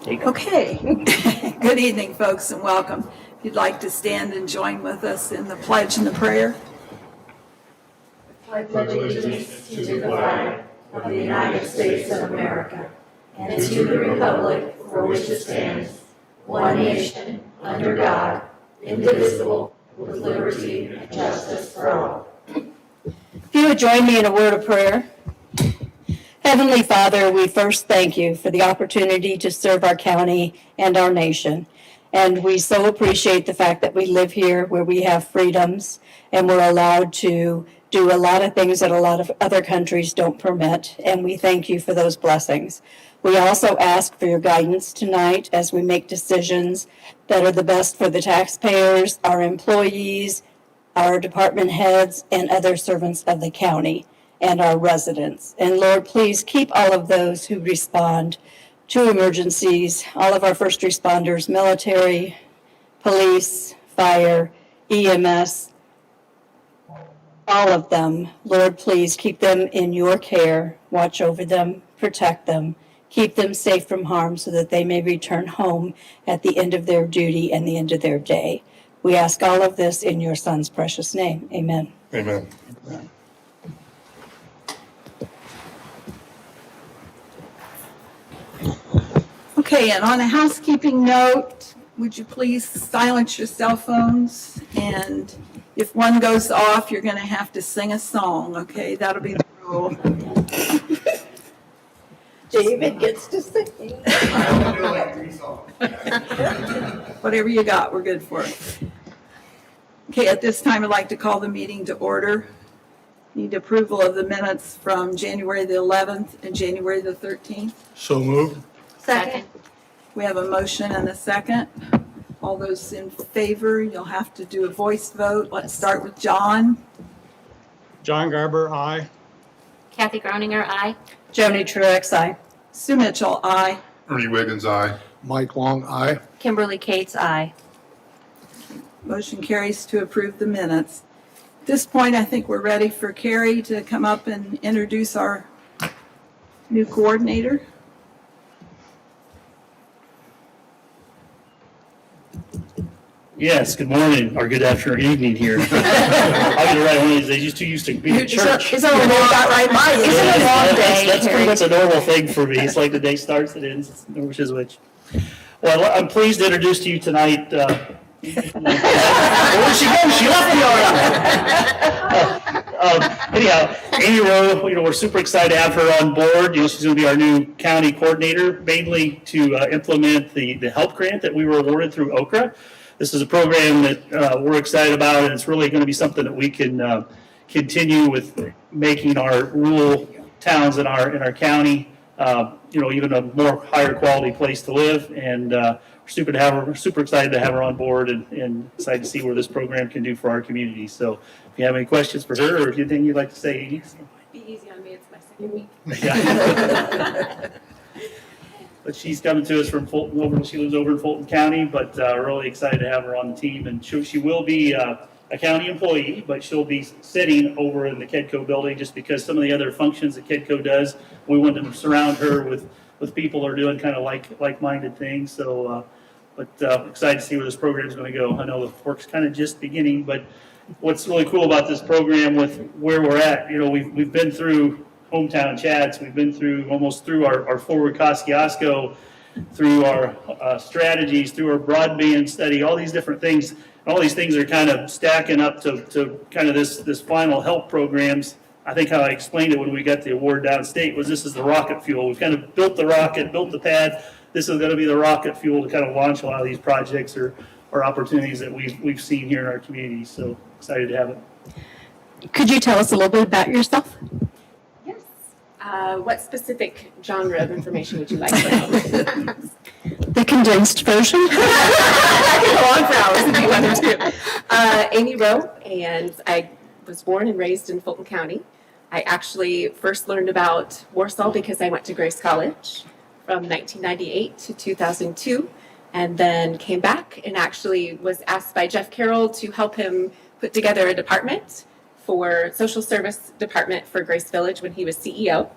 Okay. Good evening, folks, and welcome. If you'd like to stand and join with us in the pledge and the prayer. I pledge allegiance to the flag of the United States of America and to the republic for which it stands, one nation, under God, indivisible, with liberty and justice for all. If you would join me in a word of prayer. Heavenly Father, we first thank you for the opportunity to serve our county and our nation. And we so appreciate the fact that we live here where we have freedoms and we're allowed to do a lot of things that a lot of other countries don't permit. And we thank you for those blessings. We also ask for your guidance tonight as we make decisions that are the best for the taxpayers, our employees, our department heads, and other servants of the county and our residents. And Lord, please keep all of those who respond to emergencies, all of our first responders, military, police, fire, EMS, all of them. Lord, please keep them in your care, watch over them, protect them, keep them safe from harm so that they may return home at the end of their duty and the end of their day. We ask all of this in your Son's precious name. Amen. Amen. Okay, and on a housekeeping note, would you please silence your cell phones? And if one goes off, you're going to have to sing a song, okay? That'll be the rule. David gets to sing. Whatever you got, we're good for it. Okay, at this time, I'd like to call the meeting to order. Need approval of the minutes from January the 11th and January the 13th. So moved. Second. We have a motion and a second. All those in favor, you'll have to do a voice vote. Let's start with John. John Garber, aye. Kathy Groninger, aye. Joni Truex, aye. Sue Mitchell, aye. Ernie Wiggins, aye. Mike Long, aye. Kimberly Cates, aye. Motion carries to approve the minutes. At this point, I think we're ready for Carrie to come up and introduce our new coordinator. Yes, good morning, or good afternoon, or evening here. I'll get it right one of these days. You're too used to being at church. Isn't it a long day, That's pretty Carrie? much a normal thing for me. It's like the day starts and ends, which is which. Well, I'm pleased to introduce to you tonight, where did she go? She left me already. Anyhow, Amy Rowe, we're super excited to have her on board. She's going to be our new county coordinator, mainly to implement the help grant that we were awarded through OKRA. This is a program that we're excited about, and it's really going to be something that we can continue with making our rural towns in our county, even a more higher quality place to live. And we're super excited to have her on board, and excited to see where this program can do for our community. So, if you have any questions for her, or if you think you'd like to say, Edie. Be easy on me, it's my second week. Yeah. But she's coming to us from Fulton. She lives over in Fulton County, but really excited to have her on the team. And she will be a county employee, but she'll be sitting over in the KEDCO building just because some of the other functions that KEDCO does, we want to surround her with people who are doing kind of like-minded things. So, but excited to see where this program is going to go. I know the work's kind of just beginning, but what's really cool about this program with where we're at, we've been through hometown chats. We've been almost through our forward Kosciuszko, through our strategies, through our broadband study, all these different things. All these things are kind of stacking up to kind of this final help programs. I think how I explained it when we got the award downstate was this is the rocket fuel. We've kind of built the rocket, built the pad. This is going to be the rocket fuel to kind of launch a lot of these projects or opportunities that we've seen here in our community. So excited to have it. Could you tell us a little bit about yourself? What specific genre of information would you like to know? The condensed version. I can go on for hours if you want to. Amy Rowe, and I was born and raised in Fulton County. I actually first learned about Warsaw because I went to Grace College from 1998 to 2002, and then came back and actually was asked by Jeff Carroll to help him put together a department for social service department for Grace Village when he was CEO.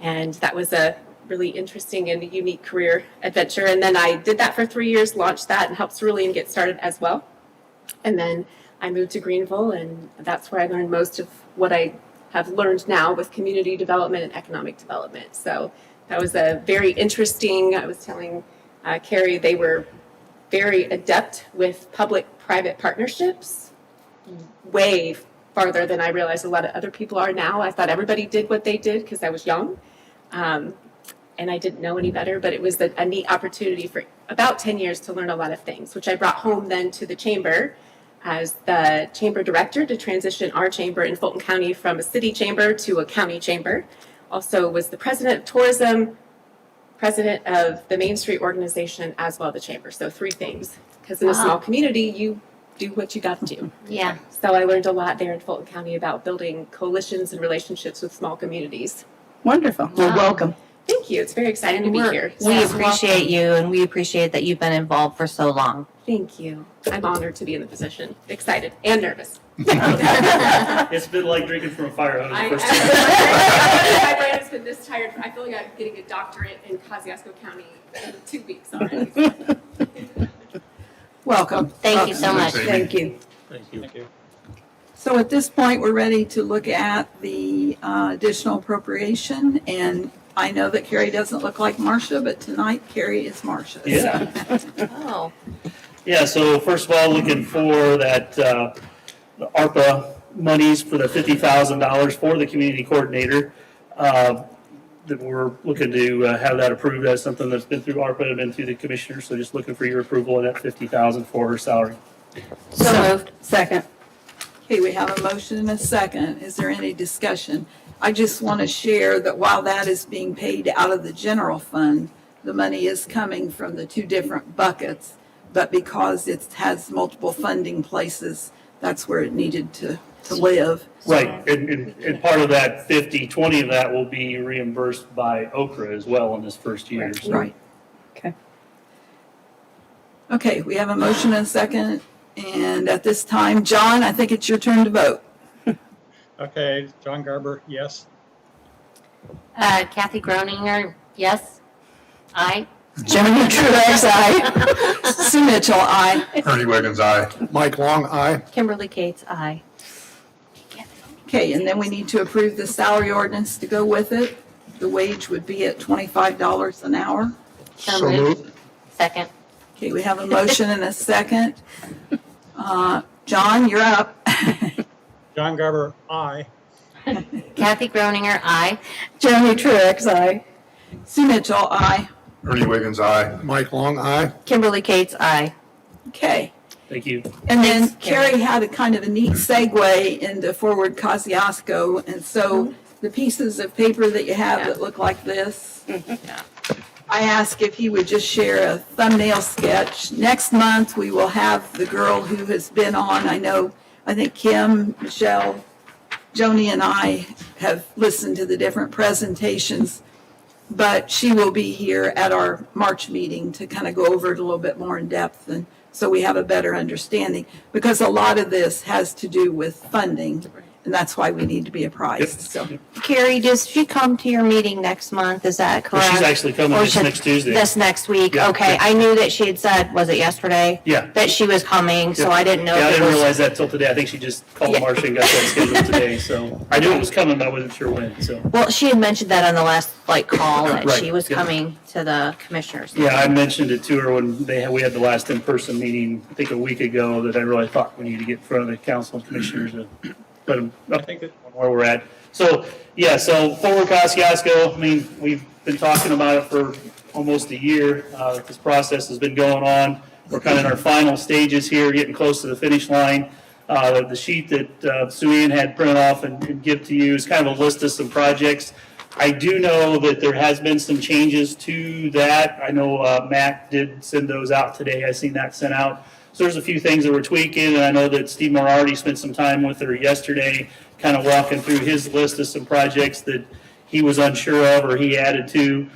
And that was a really interesting and unique career adventure. And then I did that for 3 years, launched that, and helped Cerulean get started as well. And then I moved to Greenville, and that's where I learned most of what I have learned now with community development and economic development. So that was a very interesting, I was telling Carrie, they were very adept with public-private partnerships, way farther than I realized a lot of other people are now. I thought everybody did what they did because I was young, and I didn't know any better, but it was a neat opportunity for about 10 years to learn a lot of things, which I brought home then to the chamber as the chamber director to transition our chamber in Fulton County from a city chamber to a county chamber. Also was the president of tourism, president of the Main Street organization, as well as the chamber. So 3 things, because in a small community, you do what you got to do. Yeah. So I learned a lot there in Fulton County about building coalitions and relationships with small communities. Wonderful. Well, welcome. Thank you. It's very exciting to be here. We appreciate you, and we appreciate that you've been involved for so long. Thank you. I'm honored to be in the position. Excited and nervous. It's been like drinking from a fire hose the first time. My brain has been this tired. I feel like I'm getting a doctorate in Kosciuszko County in 2 weeks already. Welcome. Thank you so much. Thank you. Thank you. So at this point, we're ready to look at the additional appropriation. And I know that Carrie doesn't look like Marcia, but tonight Carrie is Marcia. Yeah. Oh. Yeah, so first of all, looking for that, the ARPA monies for the $50,000 for the community coordinator. That we're looking to have that approved as something that's been through ARPA and been through the commissioners. So just looking for your approval of that $50,000 for her salary. So moved. Second. Okay, we have a motion and a second. Is there any discussion? I just want to share that while that is being paid out of the general fund, the money is coming from the 2 different buckets. But because it has multiple funding places, that's where it needed to live. Right, and part of that 20 of that will be reimbursed by Okra as well in this first year. So- Right. Okay. Okay, we have a motion and a second. And at this time, John, I think it's your turn to vote. Okay, John Garber, yes. Kathy Groninger, yes. Aye. Joni Truex, aye. Sue Mitchell, aye. Ernie Wiggins, aye. Mike Long, aye. Kimberly Cates, aye. Okay, and then we need to approve the salary ordinance to go with it. The wage would be at $25 an hour. So moved. Second. Okay, we have a motion and a second. John, you're up. John Garber, aye. Kathy Groninger, aye. Joni Truex, aye. Sue Mitchell, aye. Ernie Wiggins, aye. Mike Long, aye. Kimberly Cates, aye. Okay. Thank you. And then Thanks, Carrie. Carrie had a kind of a neat segue into Forward Kosciuszko. And so the pieces of paper that you have that look like this, I asked if he would just share a thumbnail sketch. Next month, we will have the girl who has been on, I think Kim, Michelle, Joni, and I have listened to the different presentations, but she will be here at our March meeting to kind of go over it a little bit more in depth, and so we have a better understanding, because a lot of this has to do with funding, and that's why we need to be apprised, so. Carrie, does she come to your meeting next month? Is that Well, correct? she's actually coming Or this should- next Tuesday. This next week? Yeah, Okay. yeah. I knew that she had said, was it yesterday? Yeah. That she was coming, so Yeah. I didn't know Yeah, I if it didn't was. realize that till today. I think she just called Yeah. Marcia and got that scheduled today, so. I knew it was coming, but I wasn't sure when, so. Well, she had mentioned that on the last, call, that Right, she was yeah. coming to the commissioners. Yeah, I mentioned it to her when we had the last in-person meeting, I think a week ago, that I really thought we needed to get in front of the council and commissioners and let them update it on where we're at. So, yeah, so Forward Kosciuszko, we've been talking about it for almost a year. This process has been going on. We're kind of in our final stages here, getting close to the finish line. The sheet that Sue Ann had printed off and give to you is kind of a list of some projects. I do know that there has been some changes to that. I know Matt did send those out today. I seen that sent out. So there's a few things that we're tweaking, and I know that Steve Moriarty spent some time with her yesterday, kind of walking through his list of some projects that he was unsure of or he added to.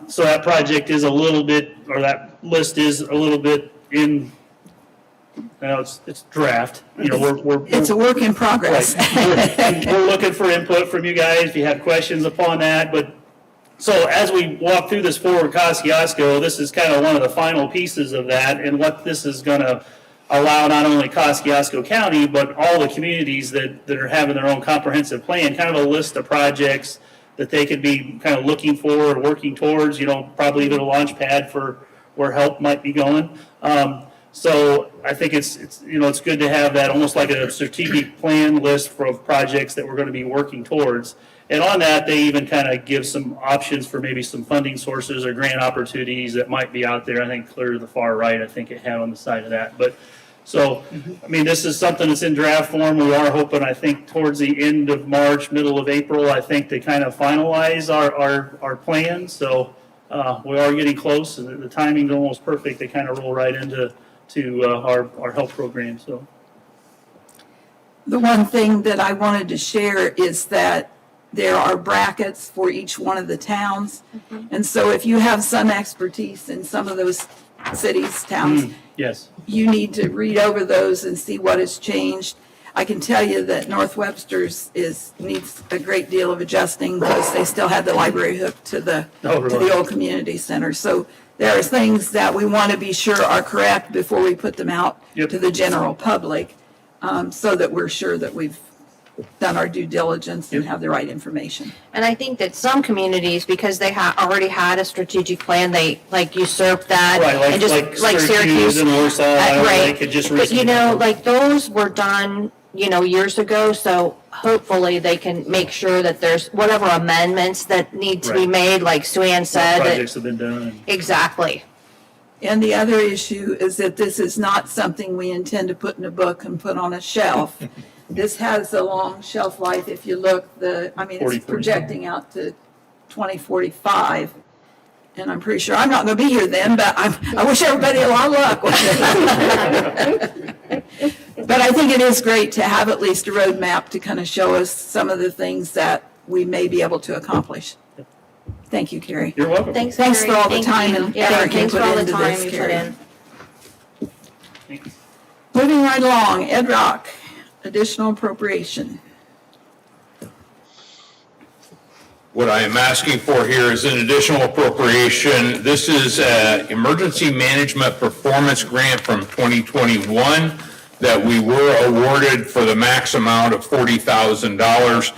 So that project is a little bit, or that list is a little bit in, it's draft. It's a work in progress. Right. We're looking for input from you guys if you have questions upon that, but So as we walk through this forward Kosciuszko, this is kind of one of the final pieces of that, and what this is going to allow not only Kosciuszko County, but all the communities that are having their own comprehensive plan, kind of a list of projects that they could be kind of looking for or working towards, probably even a launch pad for where help might be going. So I think it's good to have that almost like a strategic plan list of projects that we're going to be working towards. And on that, they even kind of give some options for maybe some funding sources or grant opportunities that might be out there. I think clear to the far right, I think it had on the side of that. But so, I mean, this is something that's in draft form. We are hoping, I think, towards the end of March, middle of April, I think, to kind of finalize our plan. So we are getting close, and the timing's almost perfect to kind of roll right into our health program. So The one thing that I wanted to share is that there are brackets for each one of the towns. And so if you have some expertise in some of those cities, towns, yes, you need to read over those and see what has changed. I can tell you that North Webster's needs a great deal of adjusting because they still have the library hooked to the old community center. So there are things that we want to be sure are correct before we put them out to the general public, so that we're sure that we've done our due diligence and have the right information. And I think that some communities, because they already had a strategic plan, they like usurped that. right, and just like Syracuse and Warsaw, right. they could just But recently. like those were done, years ago, so hopefully they can make sure that there's whatever amendments that need to be Right. made, like Sue Ann said. Projects have been done. Exactly. And the other issue is that this is not something we intend to put in a book and put on a shelf. This has a long shelf life. If you look, it's 40. projecting out to 2045. And I'm pretty sure I'm not going to be here then, but I wish everybody a lot of luck with it. But I think it is great to have at least a roadmap to kind of show us some of the things that we may be able to accomplish. Thank you, Carrie. You're welcome. Thanks for all the Thank time you. and Yeah, effort you thanks put for all the into time this, you put Carrie. in. Thanks. Moving right along, Ed Rock, additional appropriation. What I am asking for here is an additional appropriation. This is an emergency management performance grant from 2021 that we were awarded for the max amount of $40,000.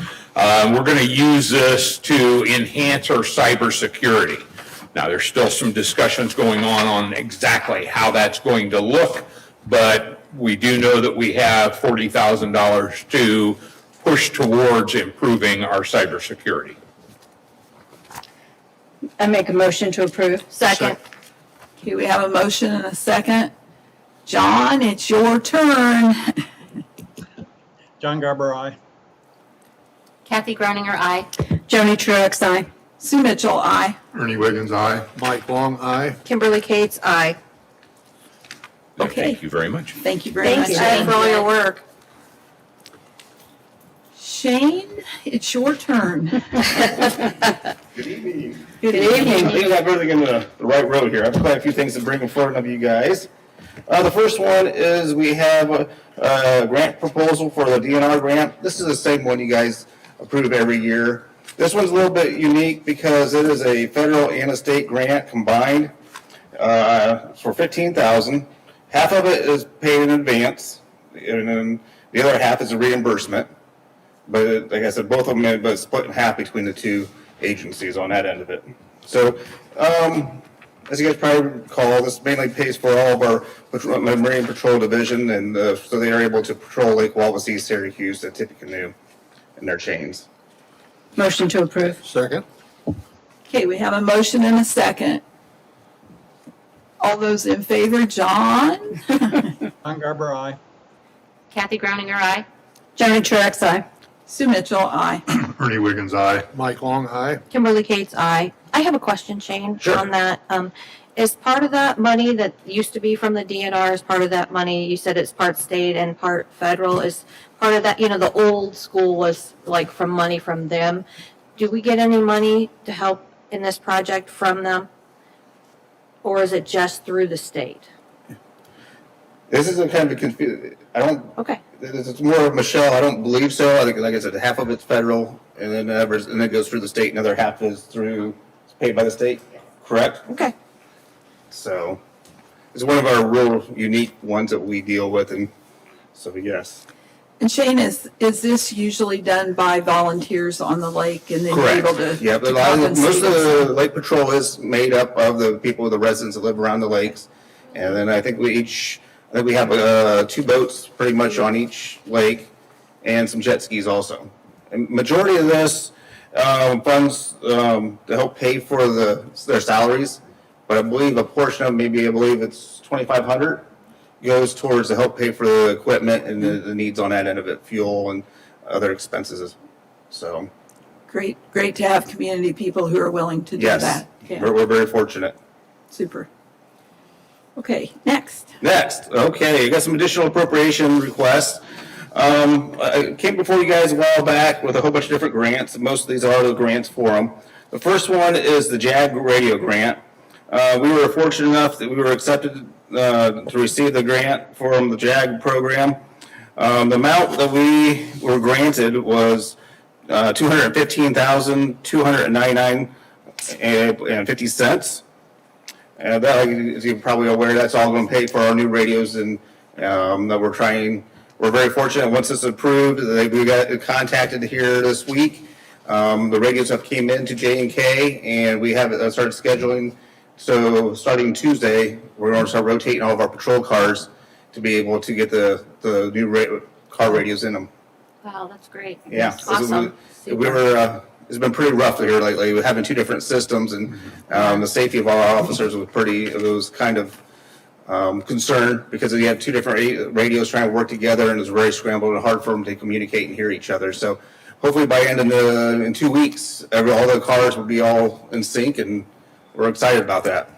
We're going to use this to enhance our cybersecurity. Now, there's still some discussions going on exactly how that's going to look, but we do know that we have $40,000 to push towards improving our cybersecurity. I make a motion to approve. Second. Okay, we have a motion and a second. John, it's your turn. John Garber, aye. Kathy Groninger, aye. Joni Truax, aye. Sue Mitchell, aye. Ernie Wiggins, aye. Mike Long, aye. Kimberly Cates, aye. Okay. Thank you very much. Thank you very much. Thank you, Jen, for all your work. Shane, it's your turn. Good evening. Good I evening. think I'm really in the right road here. I have quite a few things to bring in front of you guys. The first one is we have a grant proposal for the DNR grant. This is the same one you guys approve every year. This one's a little bit unique because it is a federal and a state grant combined for $15,000. Half of it is paid in advance, and then the other half is a reimbursement. But like I said, both of them are split in half between the two agencies on that end of it. So, as you guys probably recall, this mainly pays for all of our Marine Patrol Division, and so they are able to patrol Lake Wawasee, Syracuse, and Tippecanoe in their chains. Motion to approve. Second. Okay, we have a motion and a second. All those in favor, John? John Garber, aye. Kathy Groninger, aye. Joni Truax, aye. Sue Mitchell, aye. Ernie Wiggins, aye. Mike Long, aye. Kimberly Cates, aye. I have a question, Shane, Sure. on that. Is part of that money that used to be from the DNR, is part of that money, you said it's part state and part federal, is part of that, the old school was like from money from them. Do we get any money to help in this project from them? Or is it just through the state? This is a kind of confusing. Okay. It's more of Michelle. I don't believe so. I think, like I said, half of it's federal, and then it goes through the state, and the other half is through paid by the state, correct? Okay. So it's one of our real unique ones that we deal with, and so yes. And Shane, is this usually done by volunteers on the lake and then you're Correct. able to Yeah, but most compensate of us? the lake patrol is made up of the people, the residents that live around the lakes. And then I think we have 2 boats pretty much on each lake and some jet skis also. And majority of this funds to help pay for their salaries, but I believe a portion of maybe I believe it's $2,500 goes towards to help pay for the equipment and the needs on that end of it, fuel and other expenses. So Great to have community people who are willing to do yes, that. Yeah, we're very fortunate. super. Okay, next. Next, okay, I got some additional appropriation requests. I came before you guys a while back with a whole bunch of different grants. Most of these are the grants for them. The first one is the JAG radio grant. We were fortunate enough that we were accepted to receive the grant from the JAG program. The amount that we were granted was $215,299.50. And that, as you're probably aware, that's all going to pay for our new radios, and that we're very fortunate. Once it's approved, we got contacted here this week. The radios have came in to J&K, and we have started scheduling. So starting Tuesday, we're going to start rotating all of our patrol cars to be able to get the new car radios in them. Wow, that's great. Yeah. Awesome. It's been pretty rough here lately. We're having 2 different systems, and the safety of our officers was kind of concerned because you have 2 different radios trying to work together, and it's very scrambled and hard for them to communicate and hear each other. So hopefully by end in 2 weeks, all the cars will be all in sync, and we're excited about that.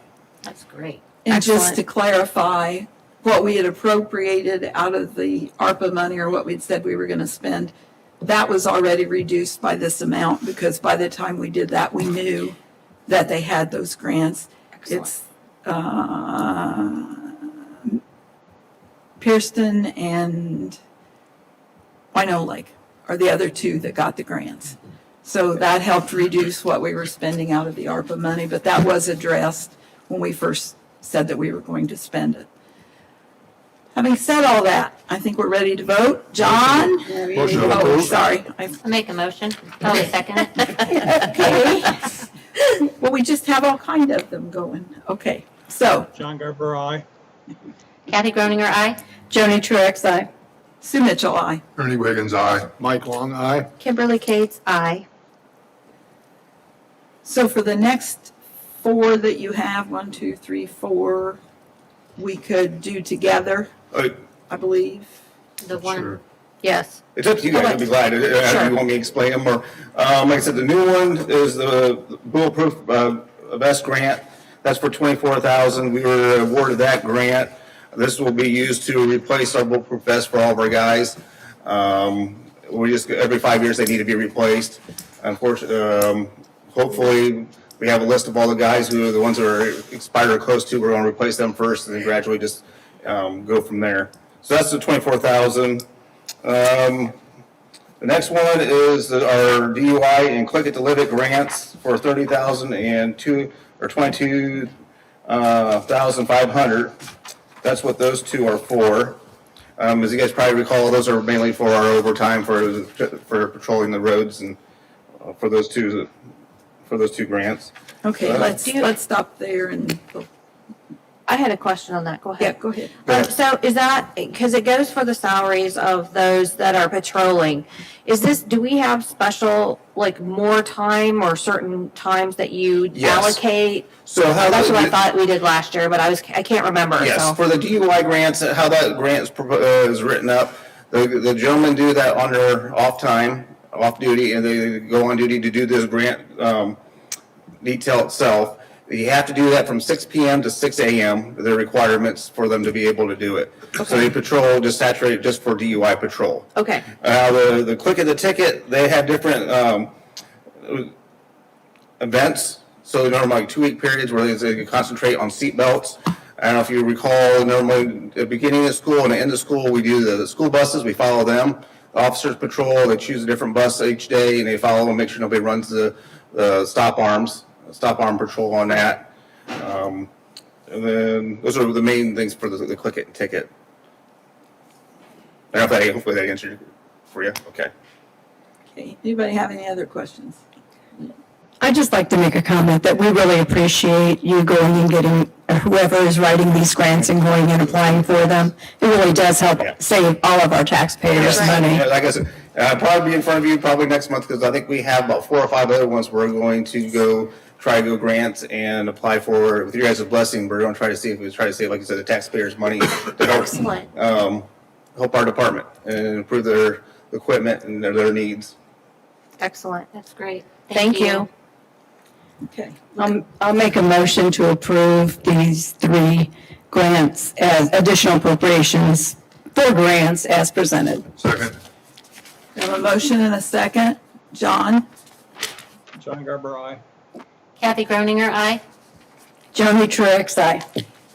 That's great. And just Excellent. to clarify, what we had appropriated out of the ARPA money, or what we'd said we were going to spend, that was already reduced by this amount, because by the time we did that, we knew that they had those grants. Excellent. It's Pearston and Wino Lake are the other 2 that got the grants. So that helped reduce what we were spending out of the ARPA money, but that was addressed when we first said that we were going to spend it. Having said all that, I think we're ready to vote. John? Motion Oh, approved. sorry. I make a motion. Oh, second it. Okay. Well, we just have all kind of them going. Okay, so John Garber, aye. Kathy Groninger, aye. Joni Truax, aye. Sue Mitchell, aye. Ernie Wiggins, aye. Mike Long, aye. Kimberly Cates, aye. So for the next 4 that you have, 1, 2, 3, 4, we could do together, I believe. The one, Sure. yes. It's up to you guys. I'd be glad. If you want me to explain them, or like I said, the new one is the Bulletproof vest grant. That's for $24,000. We were awarded that grant. This will be used to replace our Bulletproof vest for all of our guys. Every 5 years they need to be replaced. Unfortunately, hopefully we have a list of all the guys who are the ones that are expired or close to. We're going to replace them first, and then gradually just go from there. So that's the $24,000. The next one is our DUI and Click It to Live It grants for $30,000 and $22,500. That's what those 2 are for. As you guys probably recall, those are mainly for our overtime for patrolling the roads, and for those two grants. Okay, let's stop there and, I had a question on that. Go ahead. yeah, go ahead. So is that, because it goes for the salaries of those that are patrolling, do we have special, like more time or certain times that you Yes. allocate? So how That's what I that, thought we did last year, but I can't remember, yes, so. for the DUI grants, how that grant is written up, the gentlemen do that on their off duty, and they go on duty to do this grant detail itself. You have to do that from 6 p.m. to 6 a.m., the requirements for them to be able to do it. So they patrol just saturated just for DUI patrol. Okay, The Click of the Ticket, they have different events. So normally 2-week periods where they concentrate on seat belts. I don't know if you recall, normally at the beginning of school and the end of school, we do the school buses, we follow them. The officers patrol, they choose a different bus each day, and they follow them, make sure nobody runs the stop arms. stop armed patrol on that. And then those are the main things for the click it and ticket. I don't know if that, hopefully that answered for you. Okay. Okay, anybody have any other questions? I'd just like to make a comment that we really appreciate you going and getting whoever is writing these grants and going and applying for them. It really does help Yeah. save all of our taxpayers money. Yeah, like I said, I'll probably be in front of you probably next month because I think we have about 4 or 5 other ones we're going to try to go grants and apply for. With your guys' blessing, we're going to try to see if we try to save, like you said, the taxpayers' money to help, Excellent. help our department and improve their equipment and their needs. Excellent. That's great. Thank you. Okay, I'll make a motion to approve these 3 grants as additional appropriations for grants as presented. Second. we have a motion and a second. John? John Garber, aye. Kathy Groninger, aye. Joni Truitt, aye.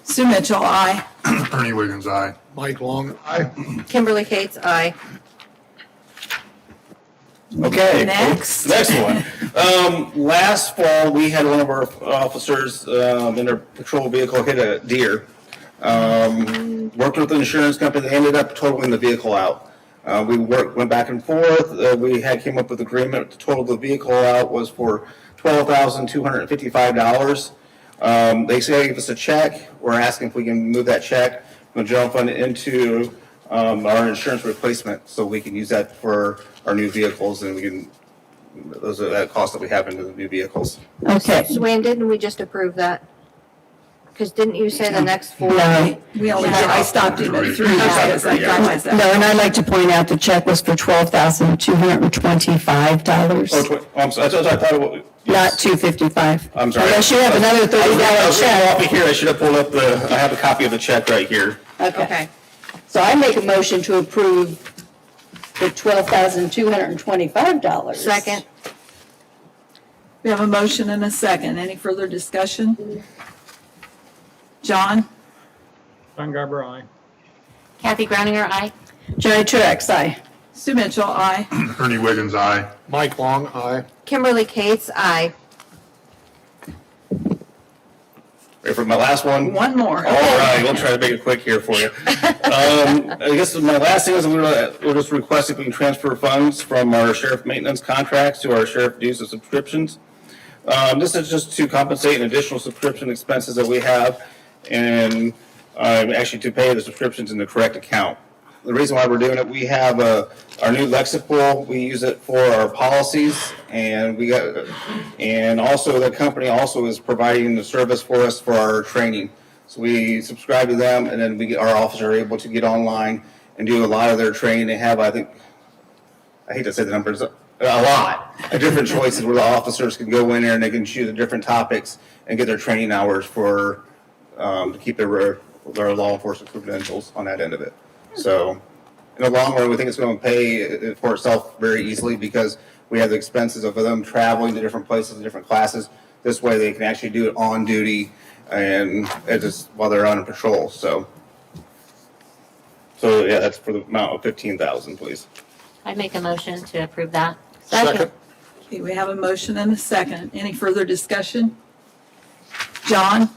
Sue Mitchell, aye. Ernie Wiggins, aye. Mike Long, aye. Kimberly Cates, aye. Okay. Next. Next one. Last fall, we had one of our officers in their patrol vehicle hit a deer. Worked with the insurance company. They ended up totaling the vehicle out. We went back and forth. We came up with agreement to total the vehicle out was for $12,255. They gave us a check. We're asking if we can move that check from the general fund into our insurance replacement so we can use that for our new vehicles and we can, those are that cost that we have into the new vehicles. Okay. So Wayne, didn't we just approve that? Because didn't you say the next 4? No. We only, I stopped him at 3 because I got myself. No, and I'd like to point out the check was for $12,225, I'm sorry, I thought it was. not $255. I'm sorry. Unless you have another I $30 was check. off of here. I should have pulled up I have a copy of the check right here. Okay. So I make a motion to approve the $12,225. Second. We have a motion and a second. Any further discussion? John? John Garber, aye. Kathy Groninger, aye. Joni Truitt, aye. Sue Mitchell, aye. Ernie Wiggins, aye. Mike Long, aye. Kimberly Cates, aye. Ready for my last one? One more. All right, we'll try to make it quick here for you. I guess my last thing is we're just requesting if we can transfer funds from our sheriff maintenance contracts to our sheriff dues and subscriptions. This is just to compensate an additional subscription expenses that we have and actually to pay the subscriptions in the correct account. The reason why we're doing it, we have our new Lexipool. We use it for our policies, and also the company also is providing the service for us for our training. So we subscribe to them, and then our officers are able to get online and do a lot of their training. They have, I hate to say the numbers, a lot of different choices where the officers can go in there and they can choose the different topics and get their training hours for to keep their law enforcement credentials on that end of it. So in the long run, we think it's going to pay for itself very easily because we have the expenses of them traveling to different places, different classes. This way they can actually do it on duty and just while they're on patrol. So yeah, that's for the amount of $15,000, please. I make a motion to approve that. Second. Okay, we have a motion and a second. Any further discussion? John?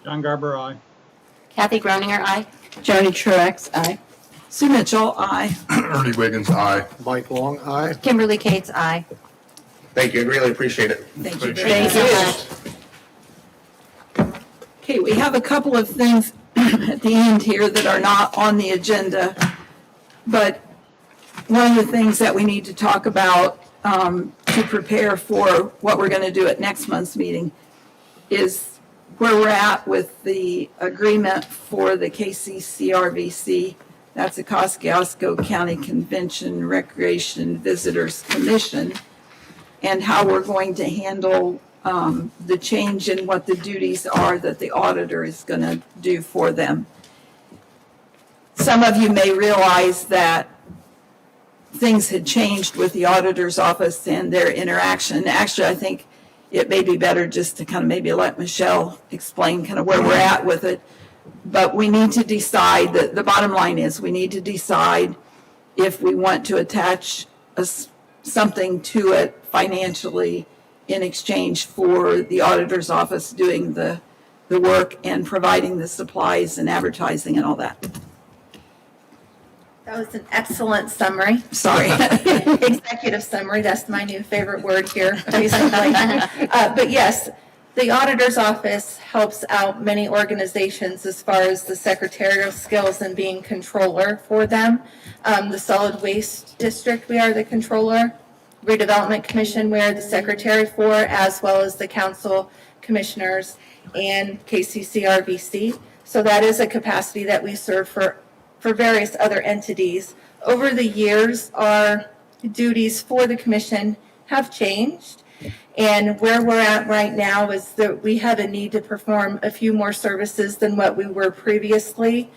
John Garber, aye. Kathy Groninger, aye. Joni Truitt, aye. Sue Mitchell, aye. Ernie Wiggins, aye. Mike Long, aye. Kimberly Cates, aye. Thank you. I really appreciate it. Thank you very Thank much. you. Okay, we have a couple of things at the end here that are not on the agenda, but one of the things that we need to talk about to prepare for what we're going to do at next month's meeting is where we're at with the agreement for the KCCRVC. That's the Kosciuszko County Convention Recreation Visitors Commission, and how we're going to handle the change in what the duties are that the auditor is going to do for them. Some of you may realize that things had changed with the auditor's office and their interaction. Actually, I think it may be better just to kind of maybe let Michelle explain kind of where we're at with it. But we need to decide, the bottom line is we need to decide if we want to attach something to it financially in exchange for the auditor's office doing the work and providing the supplies and advertising and all that. That was an excellent summary. Sorry. Executive summary, that's my new favorite word here recently. But yes, the auditor's office helps out many organizations as far as the secretarial skills and being controller for them. The Solid Waste District, we are the controller. Redevelopment Commission, we are the secretary for, as well as the council commissioners and KCCRVC. So that is a capacity that we serve for various other entities. Over the years, our duties for the commission have changed. And where we're at right now is that we have a need to perform a few more services than what we were previously.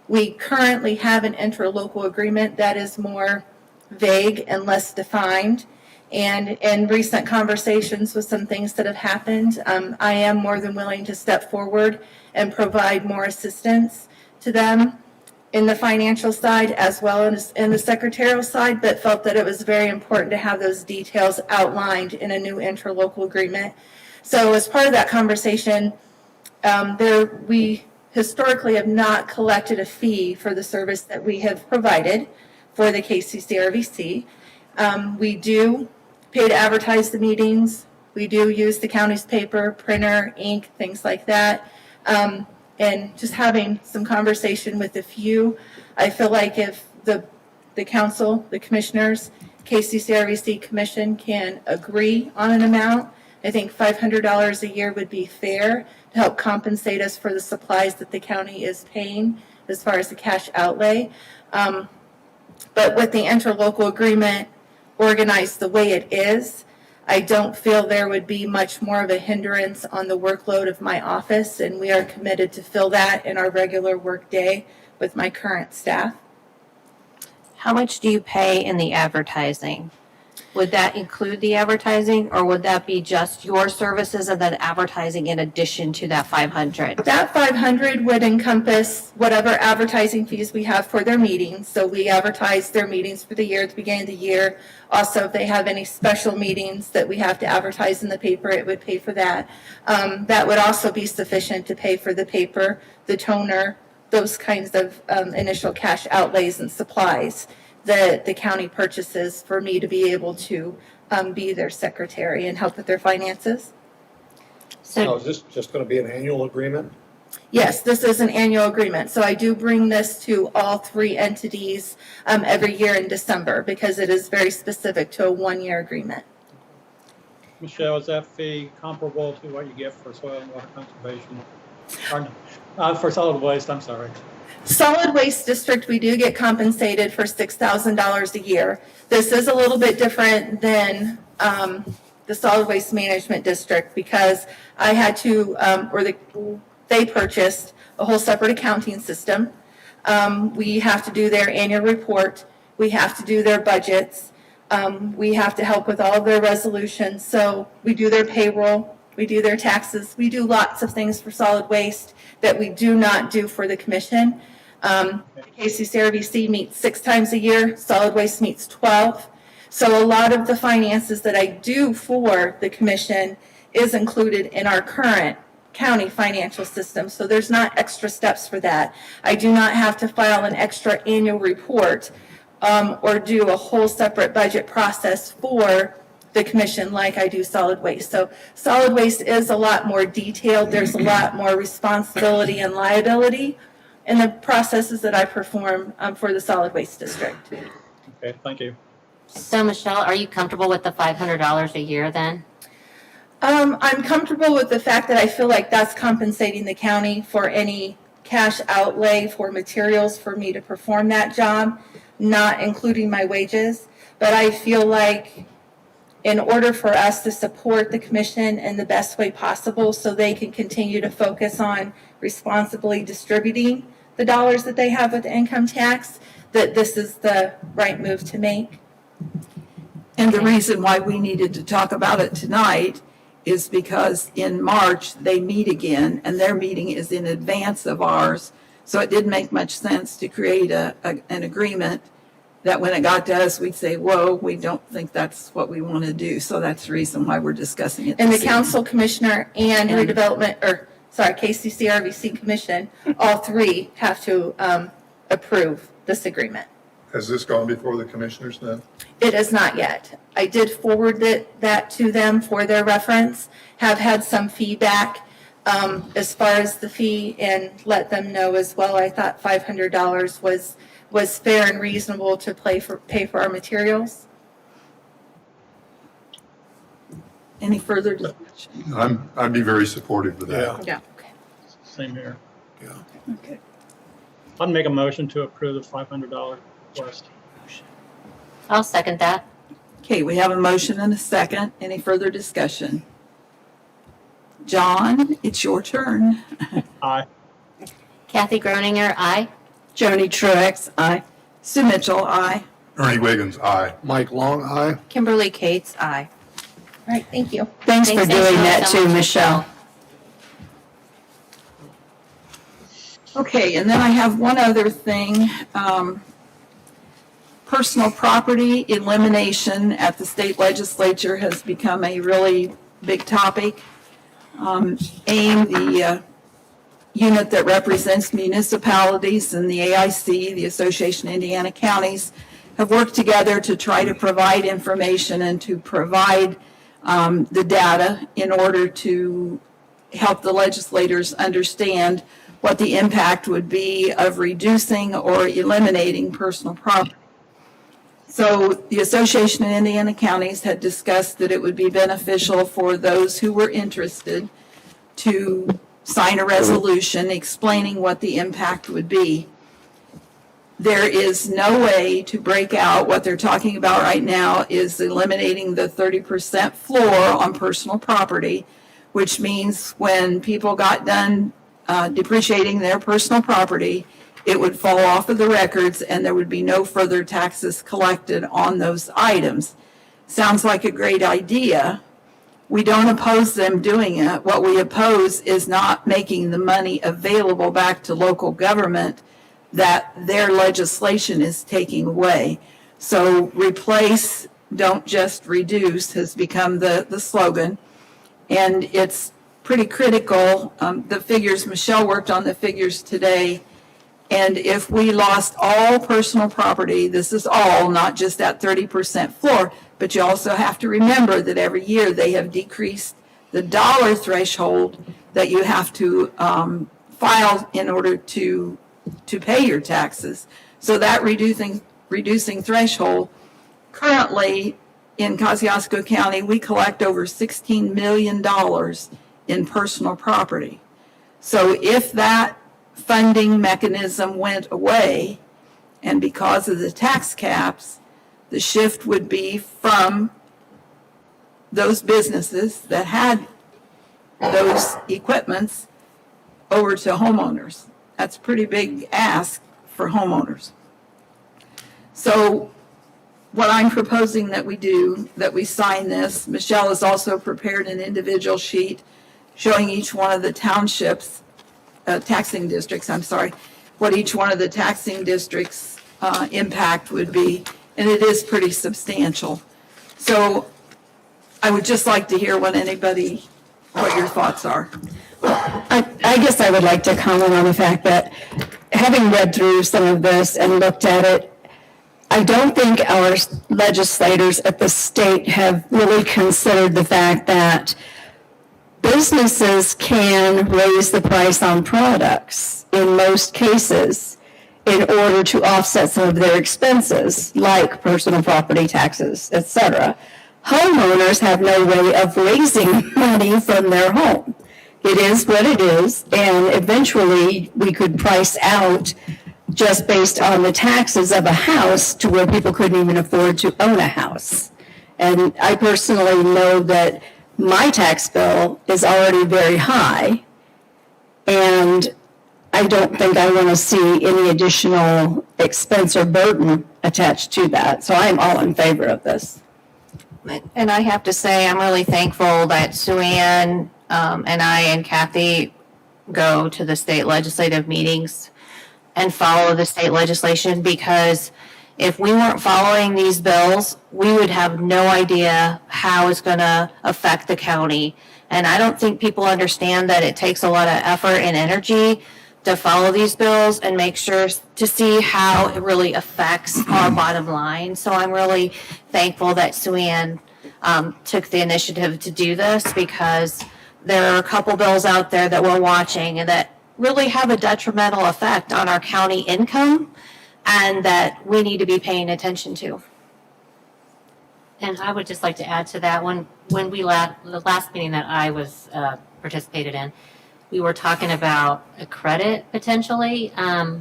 We currently have an interlocal agreement that is more vague and less defined. And in recent conversations with some things that have happened, I am more than willing to step forward and provide more assistance to them in the financial side as well as in the secretarial side, but felt that it was very important to have those details outlined in a new interlocal agreement. So as part of that conversation, we historically have not collected a fee for the service that we have provided for the KCCRVC. We do pay to advertise the meetings. We do use the county's paper, printer, ink, things like that. And just having some conversation with a few, I feel like if the council, the commissioners, KCCRVC commission can agree on an amount, I think $500 a year would be fair to help compensate us for the supplies that the county is paying as far as the cash outlay. But with the interlocal agreement organized the way it is, I don't feel there would be much more of a hindrance on the workload of my office, and we are committed to fill that in our regular work day with my current staff. How much do you pay in the advertising? Would that include the advertising, or would that be just your services and then advertising in addition to that 500? That 500 would encompass whatever advertising fees we have for their meetings. So we advertise their meetings for the year at the beginning of the year. Also, if they have any special meetings that we have to advertise in the paper, it would pay for that. That would also be sufficient to pay for the paper, the toner, those kinds of initial cash outlays and supplies that the county purchases for me to be able to be their secretary and help with their finances. So is this just going to be an annual agreement? Yes, this is an annual agreement. So I do bring this to all three entities every year in December because it is very specific to a one-year agreement. Michelle, is that fee comparable to what you get for soil and water conservation? Or no, for solid waste, I'm sorry. Solid Waste District, we do get compensated for $6,000 a year. This is a little bit different than the Solid Waste Management District because I had to, they purchased a whole separate accounting system. We have to do their annual report. We have to do their budgets. We have to help with all of their resolutions. So we do their payroll. We do their taxes. We do lots of things for solid waste that we do not do for the commission. KCCRVC meets 6 times a year. Solid waste meets 12. So a lot of the finances that I do for the commission is included in our current county financial system. So there's not extra steps for that. I do not have to file an extra annual report or do a whole separate budget process for the commission like I do solid waste. So solid waste is a lot more detailed. There's a lot more responsibility and liability in the processes that I perform for the solid waste district. Okay, thank you. So Michelle, are you comfortable with the $500 a year then? I'm comfortable with the fact that I feel like that's compensating the county for any cash outlay for materials for me to perform that job, not including my wages. But I feel like in order for us to support the commission in the best way possible so they can continue to focus on responsibly distributing the dollars that they have with the income tax, that this is the right move to make. And the reason why we needed to talk about it tonight is because in March, they meet again, and their meeting is in advance of ours. So it didn't make much sense to create an agreement that when it got to us, we'd say, whoa, we don't think that's what we want to do. So that's the reason why we're discussing it. And the this evening. council commissioner and redevelopment, or sorry, KCC RVC commission, all three have to approve this agreement. Has this gone before the commissioners then? It is not yet. I did forward that to them for their reference, have had some feedback as far as the fee, and let them know as well. I thought $500 was fair and reasonable to pay for our materials. Any further discussion? I'd be very supportive of that. Yeah. Same here. Okay. I'd make a motion to approve the $500 request. I'll second that. Okay, we have a motion and a second. Any further discussion? John, it's your turn. Aye. Kathy Groninger, aye. Joni Truax, aye. Sue Mitchell, aye. Ernie Wiggins, aye. Mike Long, aye. Kimberly Cates, aye. All right, thank you. Thanks for Thanks doing so that much, too, Michelle. Okay, and then I have one other thing. Personal property elimination at the state legislature has become a really big topic. AIM, the unit that represents municipalities, and the AIC, the Association of Indiana Counties, have worked together to try to provide information and to provide the data in order to help the legislators understand what the impact would be of reducing or eliminating personal property. So the Association of Indiana Counties had discussed that it would be beneficial for those who were interested to sign a resolution explaining what the impact would be. There is no way to break out what they're talking about right now is eliminating the 30% floor on personal property, which means when people got done depreciating their personal property, it would fall off of the records and there would be no further taxes collected on those items. Sounds like a great idea. We don't oppose them doing it. What we oppose is not making the money available back to local government that their legislation is taking away. So replace, don't just reduce has become the slogan. And it's pretty critical. The figures, Michelle worked on the figures today. And if we lost all personal property, this is all, not just that 30% floor, but you also have to remember that every year they have decreased the dollar threshold that you have to file in order to pay your taxes. So that reducing threshold, currently in Kosciuszko County, we collect over $16 million in personal property. So if that funding mechanism went away, and because of the tax caps, the shift would be from those businesses that had those equipments over to homeowners. That's a pretty big ask for homeowners. So what I'm proposing that we do, that we sign this, Michelle has also prepared an individual sheet showing each one of the townships, taxing districts, what each one of the taxing districts' impact would be, and it is pretty substantial. So I would just like to hear what your thoughts are. I guess I would like to comment on the fact that, having read through some of this and looked at it, I don't think our legislators at the state have really considered the fact that businesses can raise the price on products in most cases in order to offset some of their expenses, like personal property taxes, etc. Homeowners have no way of raising money from their home. It is what it is, and eventually we could price out just based on the taxes of a house to where people couldn't even afford to own a house. And I personally know that my tax bill is already very high, and I don't think I want to see any additional expense or burden attached to that. So I'm all in favor of this. And I have to say, I'm really thankful that Sue Ann and I and Kathy go to the state legislative meetings and follow the state legislation, because if we weren't following these bills, we would have no idea how it's going to affect the county. And I don't think people understand that it takes a lot of effort and energy to follow these bills and make sure to see how it really affects our bottom line. So I'm really thankful that Sue Ann took the initiative to do this, because there are a couple bills out there that we're watching and that really have a detrimental effect on our county income, and that we need to be paying attention to. And I would just like to add to that, when we the last meeting that I was participated in, we were talking about a credit potentially,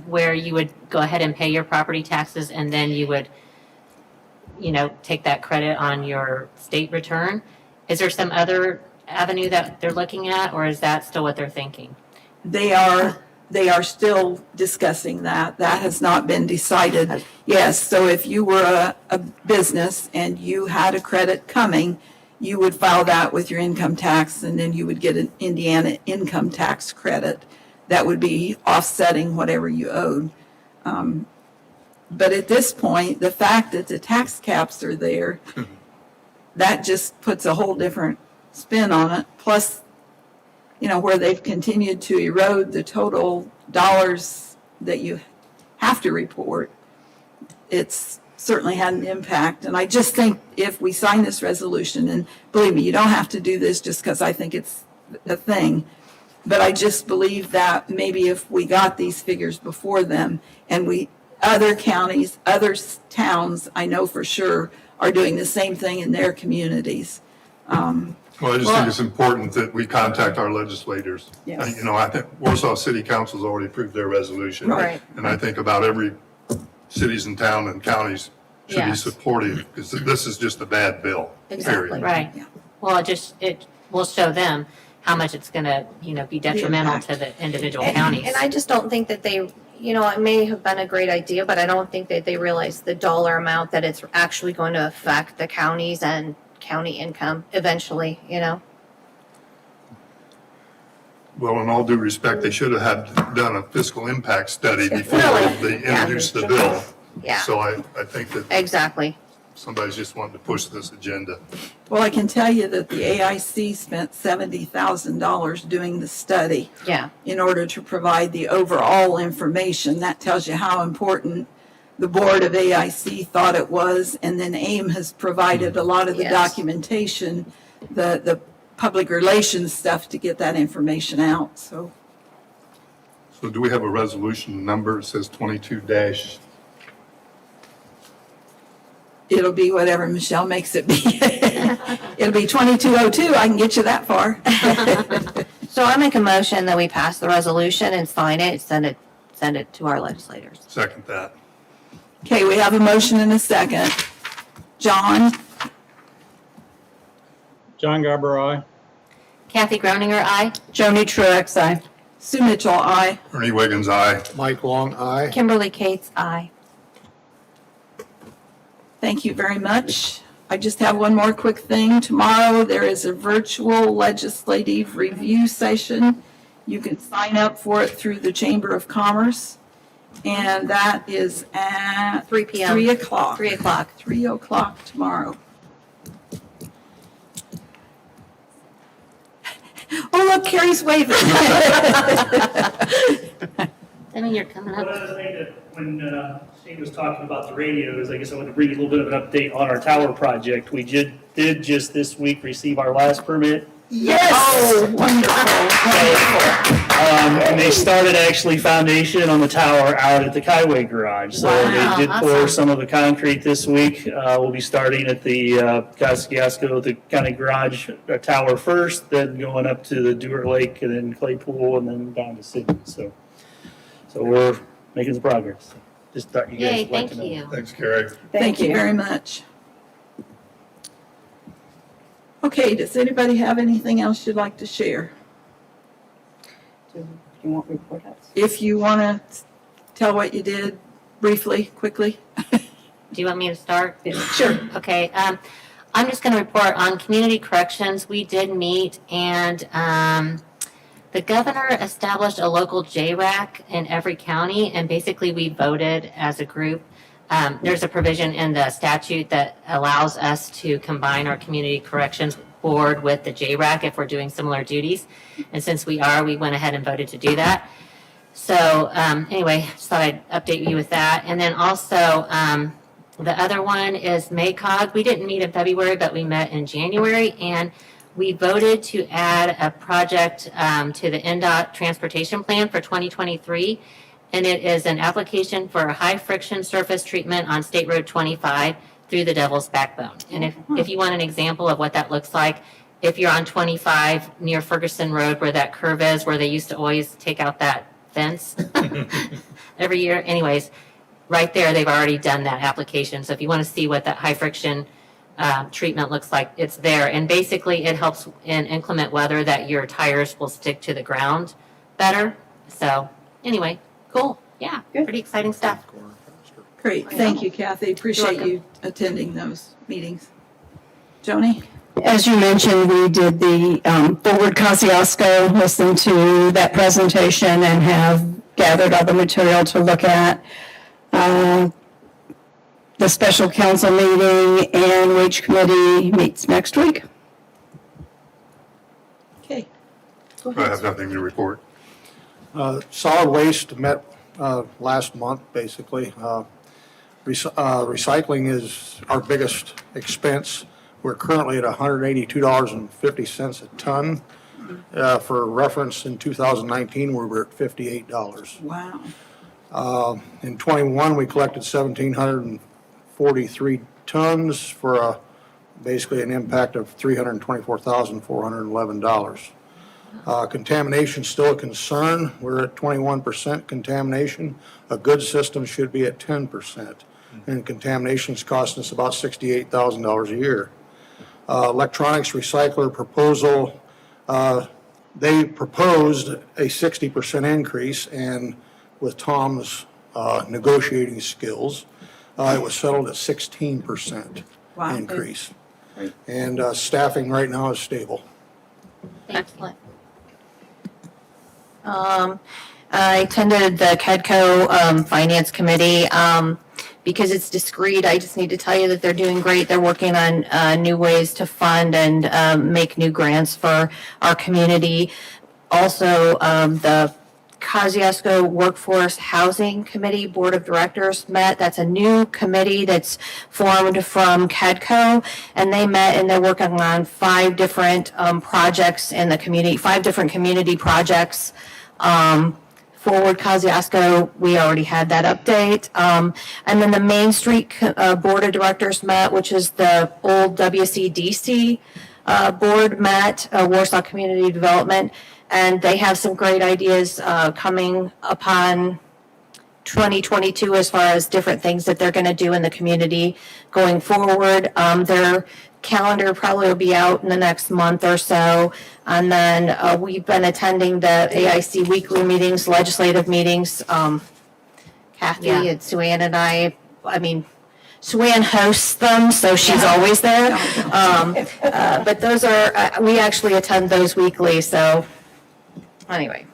where you would go ahead and pay your property taxes, and then you would, take that credit on your state return. Is there some other avenue that they're looking at, or is that still what they're thinking? They are still discussing that. That has not been decided. Yes, so if you were a business and you had a credit coming, you would file that with your income tax, and then you would get an Indiana income tax credit that would be offsetting whatever you owed. But at this point, the fact that the tax caps are there, that just puts a whole different spin on it. Plus, where they've continued to erode the total dollars that you have to report, it's certainly had an impact. And I just think if we sign this resolution, and believe me, you don't have to do this just because I think it's a thing, but I just believe that maybe if we got these figures before them, and other counties, other towns, I know for sure, are doing the same thing in their communities. Well, I just think it's important that we contact our legislators. Yes. I think Warsaw City Council's already approved their resolution. Right. And I think about every cities and town and counties should be Yes. supportive, because this is just a bad bill. Exactly. period. Right. Yeah. Well, it will show them how much it's going to, be detrimental to the individual counties. And I just don't think that they, it may have been a great idea, but I don't think that they realize the dollar amount that it's actually going to affect the counties and county income eventually, Well, in all due respect, they should have done a fiscal impact study before Really? they Yeah. introduced the bill. Yeah. So I think that Exactly. somebody's just wanting to push this agenda. Well, I can tell you that the AIC spent $70,000 doing the study Yeah. in order to provide the overall information. That tells you how important the board of AIC thought it was, and then AIM has provided a lot of the Yes. documentation, the public relations stuff to get that information out, so. So do we have a resolution number? It says 22 dash. It'll be whatever Michelle makes it be. It'll be 2202, I can get you that far. So I make a motion that we pass the resolution and sign it, send it to our legislators. Second that. Okay, we have a motion and a second. John? John Garber, aye. Kathy Groninger, aye. Joni Truax, aye. Sue Mitchell, aye. Ernie Wiggins, aye. Mike Long, aye. Kimberly Cates, aye. Thank you very much. I just have one more quick thing. Tomorrow, there is a virtual legislative review session. You can sign up for it through the Chamber of Commerce, and that is at 3 p.m. 3 o'clock. 3 o'clock. 3 o'clock tomorrow. Oh, look, Carrie's waving. I mean, you're coming One up. other thing that when Shane was talking about the radios, I guess I want to bring you a little bit of an update on our tower project. We did just this week receive our last permit. Yes! Oh, wonderful. And they started actually foundation on the tower out at the Kaiway Garage. So Wow, they did pour awesome. some of the concrete this week. We'll be starting at the Kosciuszko, the county garage tower first, then going up to the Dewar Lake and then Claypool and then down to Sydney. So we're making some progress. Just thought you Yay, guys would like thank to know. you. Thanks, Carrie. Thank you very much. Okay, does anybody have anything else you'd like to share? Do you want report outs? If you want to tell what you did briefly, quickly. Do you want me to start? Sure. Okay, I'm just going to report on community corrections. We did meet, and the governor established a local JRAC in every county, and basically we voted as a group There's a provision in the statute that allows us to combine our community corrections board with the JRAC if we're doing similar duties. And since we are, we went ahead and voted to do that. So anyway, just thought I'd update you with that. And then also, the other one is MACOG. We didn't meet in February, but we met in January, and we voted to add a project to the NDOT transportation plan for 2023. And it is an application for a high-friction surface treatment on State Road 25 through the Devil's Backbone. And if you want an example of what that looks like, if you're on 25 near Ferguson Road where that curve is, where they used to always take out that fence every year. Anyways, right there, they've already done that application. So if you want to see what that high-friction treatment looks like, it's there. And basically, it helps in inclement weather that your tires will stick to the ground better. So anyway. Cool. Yeah. Pretty exciting stuff. Great. Thank you, Kathy. Appreciate you attending those meetings. Joni? As you mentioned, we did the Forward Kosciuszko, listened to that presentation and have gathered all the material to look at. The special council meeting and wage committee meets next week. Okay. Go I ahead. have nothing to report. Solid waste met last month, basically. Recycling is our biggest expense. We're currently at $182.50 a ton. For reference, in 2019, we were at $58. Wow. In 21, we collected 1,743 tons for basically an impact of $324,411. Contamination is still a concern. We're at 21% contamination. A good system should be at 10%. And contamination is costing us about $68,000 a year. Electronics recycler proposal, they proposed a 60% increase, and with Tom's negotiating skills, it was settled at 16% Wow. increase. Great. And staffing right now is stable. Excellent. I attended the CADCO Finance Committee. Because it's discreet, I just need to tell you that they're doing great. They're working on new ways to fund and make new grants for our community. Also, the Kosciuszko Workforce Housing Committee Board of Directors met. That's a new committee that's formed from CADCO, and they met and they're working on 5 different projects in the community, 5 different community projects. Forward Kosciuszko, we already had that update. And then the Main Street Board of Directors met, which is the old WCDC board met, Warsaw Community Development, and they have some great ideas coming upon 2022 as far as different things that they're going to do in the community going forward. Their calendar probably will be out in the next month or so. And then we've been attending the AIC weekly meetings, legislative meetings. Kathy and Sue Ann and I mean, Sue Ann hosts them, so she's always there. But those are, we actually attend those weekly, so anyway.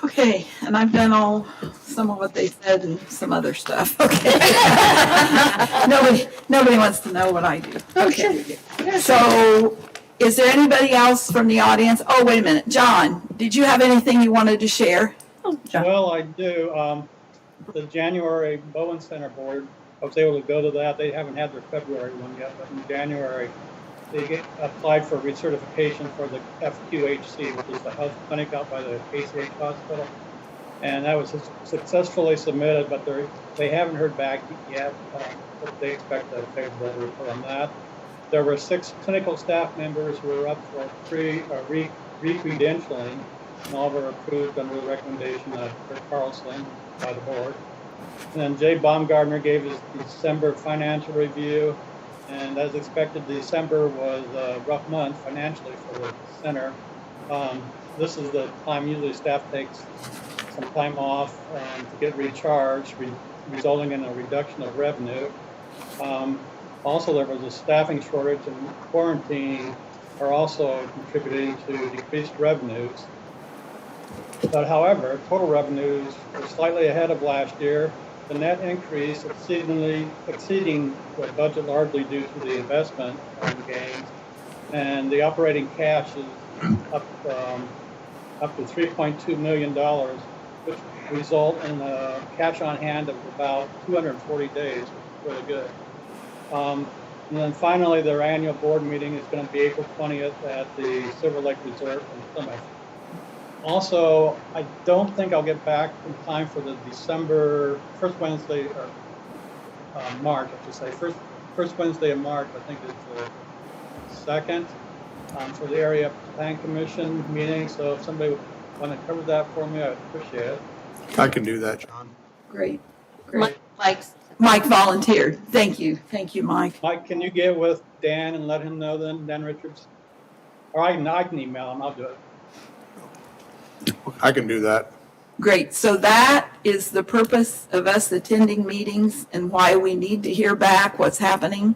Okay, and I've done some of what they said and some other stuff, okay? Nobody wants to know what I do. Okay. So, is there anybody else from the audience? Oh, wait a minute, John, did you have anything you wanted to share? Well, I do. The January Bowen Center Board, I was able to go to that. They haven't had their February one yet, but in January, they applied for recertification for the FQHC, which is the health clinic out by the ACH hospital. And that was successfully submitted, but they haven't heard back yet. But they expect a favorable report on that. There were 6 clinical staff members who were up for re-credentialing, and all were approved under the recommendation of Kurt Carlson by the board. And then Jay Baumgartner gave his December financial review. And as expected, December was a rough month financially for the center. This is the time usually staff takes some time off to get recharged, resulting in a reduction of revenue. Also, there was a staffing shortage, and quarantine are also contributing to decreased revenues. But however, total revenues were slightly ahead of last year, the net increase exceeding the budget largely due to the investment gains. And the operating cash is up to $3.2 million, which result in a cash on hand of about 240 days, which is really good. And then finally, their annual board meeting is going to be April 20th at the Silver Lake Resort in Plymouth. Also, I don't think I'll get back in time for the December, first Wednesday, or March, I should say, first Wednesday of March, I think it's the 2nd, for the Area Plan Commission meeting. So if somebody would want to cover that for me, I'd appreciate it. I can do that, John. Great, great. Mike, Mike volunteered. Thank you, Mike. Mike, can you get with Dan and let him know then, Dan Richards? Or I can email him, I'll do it. I can do that. Great, so that is the purpose of us attending meetings and why we need to hear back what's happening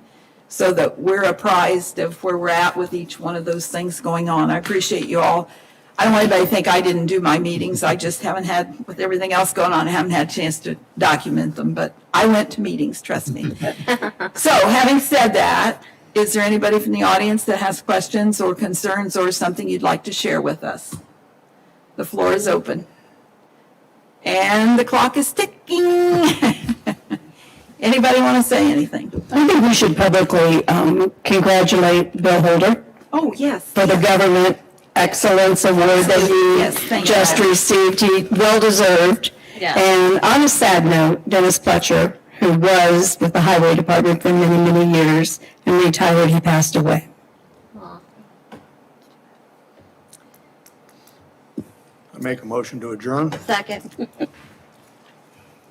so that we're apprised of where we're at with each one of those things going on. I appreciate you all. I don't want anybody to think I didn't do my meetings. I just haven't had, with everything else going on, I haven't had a chance to document them, but I went to meetings, trust me. So having said that, is there anybody from the audience that has questions or concerns or something you'd like to share with us? The floor is open. And the clock is ticking. Anybody want to say anything? I think we should publicly congratulate Bill Holder Oh, yes. for the Government Excellence Award that Yes, he thank just you. received. He well deserved. Yeah. And on a sad note, Dennis Pletcher, who was with the Highway Department for many, many years and retired, he passed away. I make a motion to adjourn. second.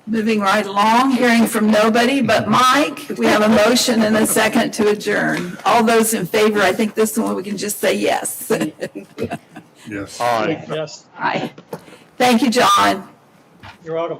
Moving right along, hearing from nobody but Mike. We have a motion and a second to adjourn. All those in favor, I think this one we can just say yes. Yes. Yes, Aye. Thank you, John. you're welcome.